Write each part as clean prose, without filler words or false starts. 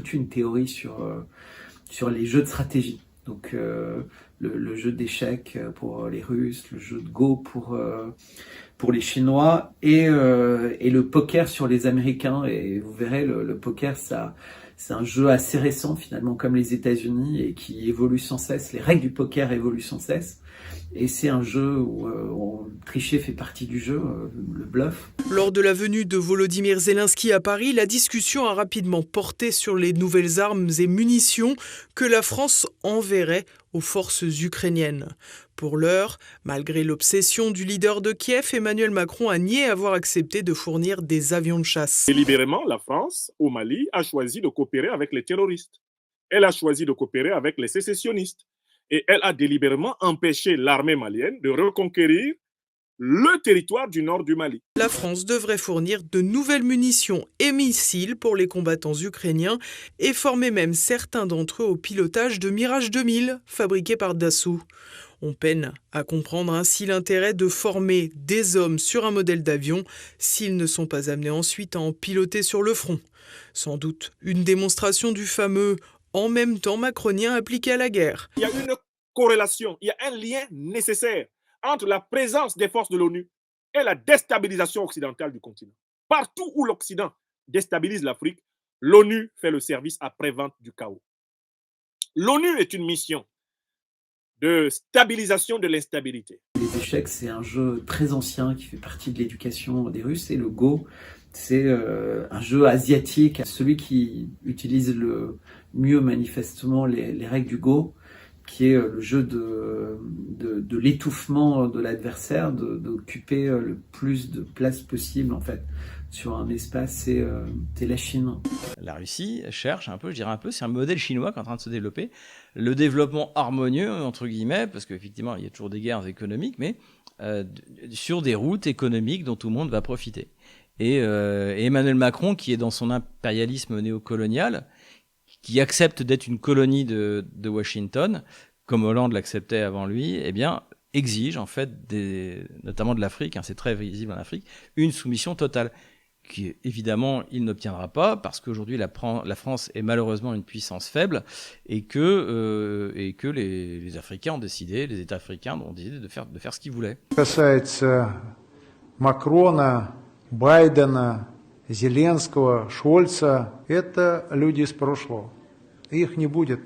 toute une théorie sur les jeux de stratégie. Donc le jeu d'échecs pour les Russes, le jeu de Go pour les Chinois et le poker sur les Américains. Et vous verrez, le poker, c'est un jeu assez récent finalement, comme les États-Unis, et qui évolue sans cesse. Les règles du poker évoluent sans cesse. Et c'est un jeu où tricher fait partie du jeu, le bluff. Lors de la venue de Volodymyr Zelensky à Paris, la discussion a rapidement porté sur les nouvelles armes et munitions que la France enverrait aux forces ukrainiennes. Pour l'heure, malgré l'obsession du leader de Kiev, Emmanuel Macron a nié avoir accepté de fournir des avions de chasse. Délibérément, la France, au Mali, a choisi de coopérer avec les terroristes. Elle a choisi de coopérer avec les sécessionnistes. Et elle a délibérément empêché l'armée malienne de reconquérir le territoire du nord du Mali. La France devrait fournir de nouvelles munitions et missiles pour les combattants ukrainiens et former même certains d'entre eux au pilotage de Mirage 2000, fabriqués par Dassault. On peine à comprendre ainsi l'intérêt de former des hommes sur un modèle d'avion s'ils ne sont pas amenés ensuite à en piloter sur le front. Sans doute une démonstration du fameux « en même temps macronien appliqué à la guerre ». Il y a une corrélation, il y a un lien nécessaire entre la présence des forces de l'ONU et la déstabilisation occidentale du continent. Partout où l'Occident déstabilise l'Afrique, l'ONU fait le service après-vente du chaos. L'ONU est une mission de stabilisation de l'instabilité. Les échecs, c'est un jeu très ancien qui fait partie de l'éducation des Russes, et le Go, c'est un jeu asiatique. Celui qui utilise le mieux manifestement les règles du Go, qui est le jeu de l'étouffement de l'adversaire, d'occuper le plus de place possible en fait sur un espace, c'est la Chine. La Russie cherche un peu, je dirais un peu, c'est un modèle chinois qui est en train de se développer, le développement harmonieux, entre guillemets, parce qu'effectivement, il y a toujours des guerres économiques, mais sur des routes économiques dont tout le monde va profiter. Et Emmanuel Macron, qui est dans son impérialisme néocolonial, qui accepte d'être une colonie de Washington, comme Hollande l'acceptait avant lui, eh bien, exige en fait, notamment de l'Afrique, c'est très visible en Afrique, une soumission totale, qui évidemment il n'obtiendra pas, parce qu'aujourd'hui la France est malheureusement une puissance faible, et que les Africains ont décidé, les États africains ont décidé de faire ce qu'ils voulaient. Касается Макрона, Байдена, Зеленского, Шольца, это люди из прошлого. Их не будет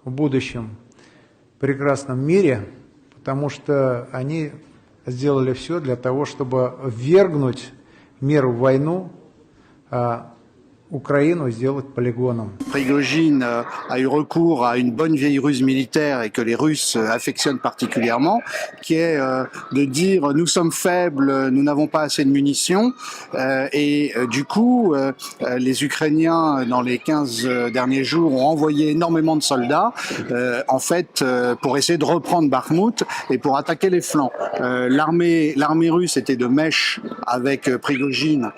в будущем прекрасном мире, потому что они сделали все для того, чтобы ввергнуть мир в войну, Ukraine сделать полигоном. Prigojine a eu recours à une bonne vieille ruse militaire et que les Russes affectionnent particulièrement, qui est de dire nous sommes faibles, nous n'avons pas assez de munitions, et du coup les Ukrainiens dans les 15 derniers jours ont envoyé énormément de soldats en fait pour essayer de reprendre Bakhmout et pour attaquer les flancs. L'armée russe était de mèche avec Prigojine,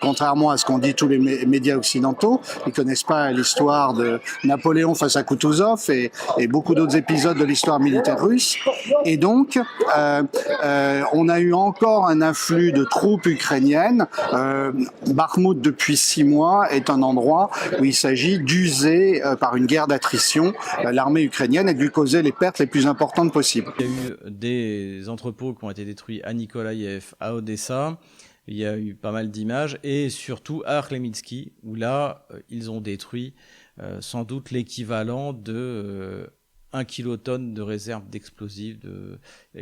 contrairement à ce qu'ont dit tous les médias occidentaux. Ils connaissent pas l'histoire de Napoléon face à Kutuzov et beaucoup d'autres épisodes de l'histoire militaire russe. Et donc, on a eu encore un afflux de troupes ukrainiennes. Bakhmout, depuis 6 mois, est un endroit où il s'agit d'user par une guerre d'attrition l'armée ukrainienne et de lui causer les pertes les plus importantes possibles. Il y a eu des entrepôts qui ont été détruits à Nikolaïev, à Odessa. Il y a eu pas mal d'images, et surtout à Khmelnytsky, où là, ils ont détruit sans doute l'équivalent de 1 kilotonne de réserves d'explosifs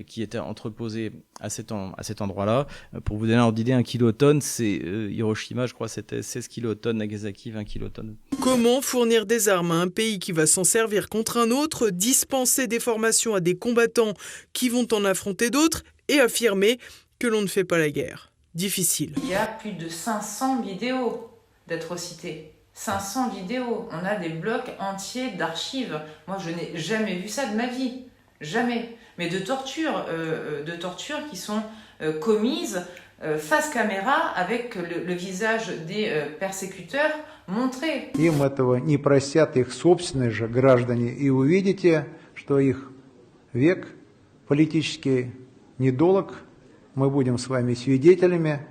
qui étaient entreposées à cet endroit-là. Pour vous donner un ordre d'idée, 1 kilotonne, c'est Hiroshima, je crois, c'était 16 kilotonnes, Nagasaki, 20 kilotonnes. Comment fournir des armes à un pays qui va s'en servir contre un autre, dispenser des formations à des combattants qui vont en affronter d'autres, et affirmer que l'on ne fait pas la guerre? Difficile. Il y a plus de 500 vidéos d'atrocités. 500 vidéos. On a des blocs entiers d'archives. Moi, je n'ai jamais vu ça de ma vie. Jamais. Mais de tortures qui sont commises face caméra avec le visage des persécuteurs montré. Им этого не простят их собственные же граждане. И увидите, что их век политический недолог. Мы будем с вами свидетелями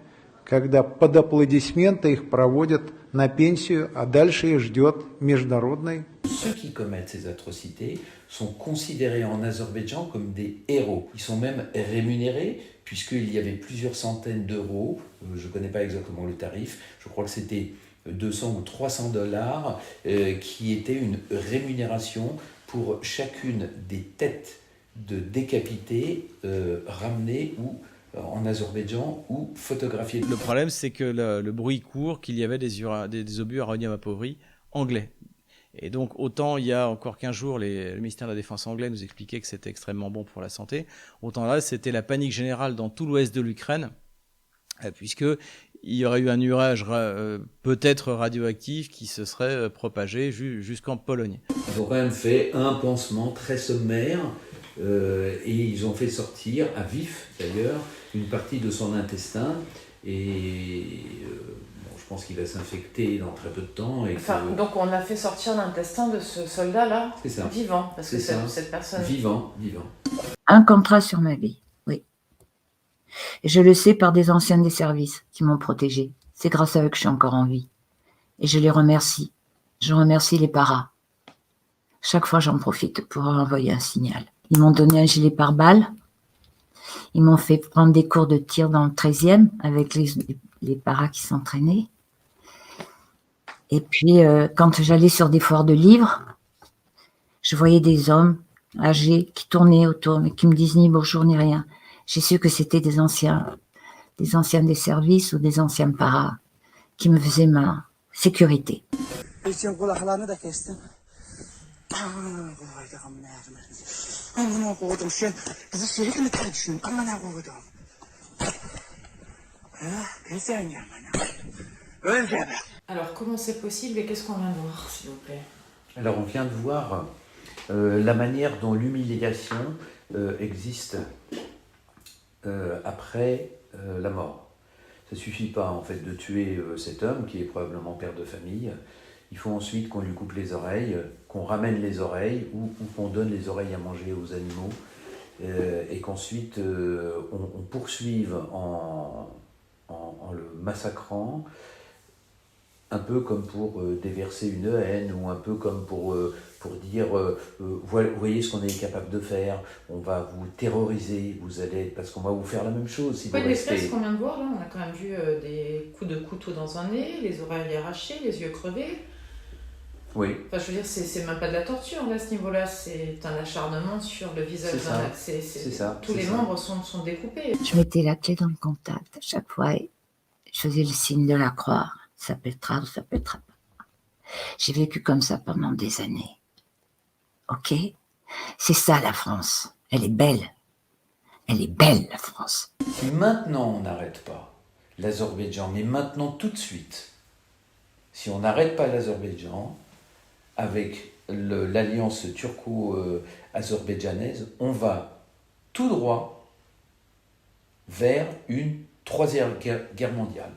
когда под аплодисменты их проводят на пенсию, а дальше их ждет международный. Ceux qui commettent ces atrocités sont considérés en Azerbaïdjan comme des héros. Ils sont même rémunérés, puisqu'il y avait plusieurs centaines d'euros, je ne connais pas exactement le tarif, je crois que c'était 200 ou 300 dollars, qui était une rémunération pour chacune des têtes de décapités ramenées ou en Azerbaïdjan ou photographiées. Le problème, c'est que le bruit court qu'il y avait des obus uranium appauvris anglais. Et donc, autant il y a encore 15 jours, le ministère de la Défense anglais nous expliquait que c'était extrêmement bon pour la santé, autant là, c'était la panique générale dans tout l'ouest de l'Ukraine, puisqu'il y aurait eu un nuage peut-être radioactif qui se serait propagé jusqu'en Pologne. Ils ont quand même fait un pansement très sommaire et ils ont fait sortir, à vif d'ailleurs, une partie de son intestin et je pense qu'il va s'infecter dans très peu de temps. Donc on a fait sortir l'intestin de ce soldat-là vivant, parce que cette personne... Vivant. Un contrat sur ma vie, oui. Et je le sais par des anciens des services qui m'ont protégée. C'est grâce à eux que je suis encore en vie. Et je les remercie. Je remercie les paras. Chaque fois, j'en profite pour envoyer un signal. Ils m'ont donné un gilet pare-balles. Ils m'ont fait prendre des cours de tir dans le 13e avec les paras qui s'entraînaient. Et puis, quand j'allais sur des foires de livres, je voyais des hommes âgés qui tournaient autour, mais qui me disaient ni bonjour ni rien. J'ai su que c'était des anciens des services ou des anciens paras qui me faisaient ma sécurité. Alors, comment c'est possible et qu'est-ce qu'on vient de voir, s'il vous plaît? Alors, on vient de voir la manière dont l'humiliation existe après la mort. Ça ne suffit pas, en fait, de tuer cet homme, qui est probablement père de famille. Il faut ensuite qu'on lui coupe les oreilles, qu'on ramène les oreilles ou qu'on donne les oreilles à manger aux animaux et qu'ensuite on poursuive en le massacrant, un peu comme pour déverser une haine ou un peu comme pour dire vous voyez ce qu'on est capable de faire, on va vous terroriser, parce qu'on va vous faire la même chose si vous restez. Ce qu'on vient de voir là, on a quand même vu des coups de couteau dans un nez, les oreilles arrachées, les yeux crevés. Oui. Enfin, je veux dire, c'est même pas de la torture là, à ce niveau-là, c'est un acharnement sur le visage. C'est ça. Tous les membres sont découpés. Je mettais la clé dans le contact à chaque fois et je faisais le signe de la croix. Ça pètera ou ça pètera pas. J'ai vécu comme ça pendant des années. Ok? C'est ça la France. Elle est belle. Elle est belle la France. Si maintenant on n'arrête pas l'Azerbaïdjan, mais maintenant tout de suite, si on n'arrête pas l'Azerbaïdjan, avec l'alliance turco-azerbaïdjanaise, on va tout droit vers une troisième guerre mondiale.